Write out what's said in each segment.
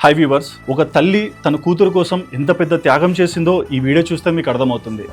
High viewers, ఒక తల్లి తన కూతురు కోసం ఎంత పెద్ద త్యాగం చేసిందో ఈ వీడియో చూస్తే మీకు అర్థమవుతుంది.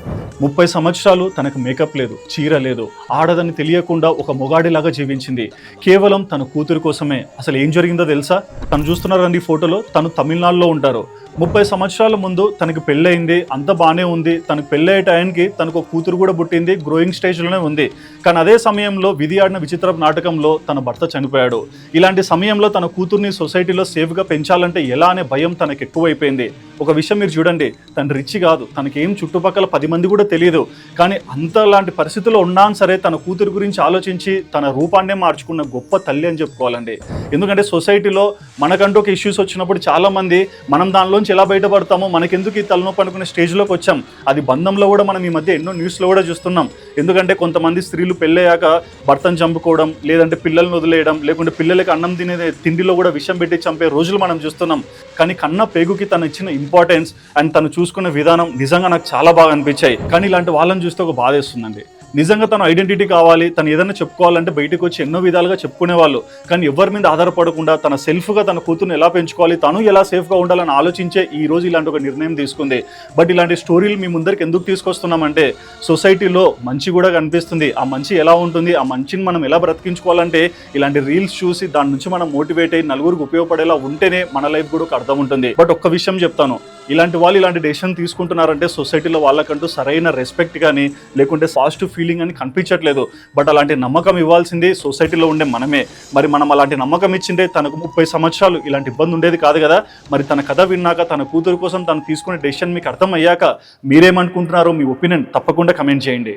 30 సంవత్సరాలు తనకు మేకప్ లేదు, చీర లేదు, ఆడదని తెలియకుండా ఒక మొగాడిలాగా జీవించింది కేవలం తన కూతురు కోసమే. అసలు ఏం జరిగిందో తెలుసా? తను చూస్తున్నారండి ఈ ఫోటోలో, తను తమిళనాడులో ఉంటారు. 30 సంవత్సరాల ముందు తనకి పెళ్ళయింది, అంత బాగానే ఉంది. తనకు పెళ్ళయ్యే టైంకి తనకు ఒక కూతురు కూడా పుట్టింది, గ్రోయింగ్ స్టేజ్లోనే ఉంది. కానీ అదే సమయంలో విధి ఆడిన విచిత్ర నాటకంలో తన భర్త చనిపోయాడు. ఇలాంటి సమయంలో తన కూతుర్ని సొసైటీలో సేఫ్గా పెంచాలంటే ఎలా అనే భయం తనకు ఎక్కువైపోయింది. ఒక విషయం మీరు చూడండి, తను రిచ్ కాదు, తనకేం చుట్టుపక్కల 10 మంది కూడా తెలియదు. కానీ అంతలాంటి పరిస్థితుల్లో ఉన్నా సరే తన కూతురు గురించి ఆలోచించి తన రూపాన్నే మార్చుకున్న గొప్ప తల్లి అని చెప్పుకోవాలండి. ఎందుకంటే సొసైటీలో మనకంటూ ఒక ఇష్యూస్ వచ్చినప్పుడు చాలామంది మనం దానిలోంచి ఎలా బయటపడతామో, మనకెందుకు ఈ తలనొప్పి అనుకునే స్టేజ్లోకి వచ్చాం. అది బంధంలో కూడా మనం ఈ మధ్య ఎన్నో న్యూస్లో కూడా చూస్తున్నాం. ఎందుకంటే కొంతమంది స్త్రీలు పెళ్ళయ్యాక భర్తను చంపుకోవడం, లేదంటే పిల్లల్ని వదిలేయడం, లేకుంటే పిల్లలకి అన్నం తినే తిండిలో కూడా విషం పెట్టి చంపే రోజులు మనం చూస్తున్నాం. కానీ కన్న పేగుకి తను ఇచ్చిన ఇంపార్టెన్స్ అండ్ తను చూసుకునే విధానం నిజంగా నాకు చాలా బాగా అనిపించాయి. కానీ ఇలాంటి వాళ్ళని చూస్తే ఒక బాధ వేస్తుందండి. నిజంగా తన ఐడెంటిటీ కావాలి, తను ఏదైనా చెప్పుకోవాలంటే బయటకు వచ్చి ఎన్నో విధాలుగా చెప్పుకునేవాళ్ళు. కానీ ఎవరి మీద ఆధారపడకుండా తన సెల్ఫ్గా తన కూతురుని ఎలా పెంచుకోవాలి, తను ఎలా సేఫ్గా ఉండాలని ఆలోచించే ఈ రోజు ఇలాంటి ఒక నిర్ణయం తీసుకుంది. బట్ ఇలాంటి స్టోరీలు మీ ముందరికి ఎందుకు తీసుకొస్తున్నామంటే, సొసైటీలో మంచి కూడా కనిపిస్తుంది. ఆ మంచి ఎలా ఉంటుంది, ఆ మంచిని మనం ఎలా బ్రతికించుకోవాలంటే ఇలాంటి రీల్స్ చూసి దాని నుంచి మనం మోటివేట్ అయ్యి నలుగురికి ఉపయోగపడేలా ఉంటేనే మన లైఫ్ కూడా ఒక అర్థం ఉంటుంది. బట్ ఒక్క విషయం చెప్తాను, ఇలాంటి వాళ్ళు ఇలాంటి డెసిషన్ తీసుకుంటున్నారంటే సొసైటీలో వాళ్ళకంటూ సరైన రెస్పెక్ట్ కానీ లేకుంటే పాజిటివ్ ఫీలింగ్ అని కనిపించట్లేదు. బట్ అలాంటి నమ్మకం ఇవ్వాల్సింది సొసైటీలో ఉండే మనమే. మరి మనం అలాంటి నమ్మకం ఇచ్చిందే తనకు 30 సంవత్సరాలు ఇలాంటి ఇబ్బంది ఉండేది కాదు కదా. మరి తన కథ విన్నాక, తన కూతురు కోసం తను తీసుకునే డెసిషన్ మీకు అర్థమయ్యాక మీరేమనుకుంటున్నారో మీ ఒపీనియన్ తప్పకుండా కమెంట్ చేయండి.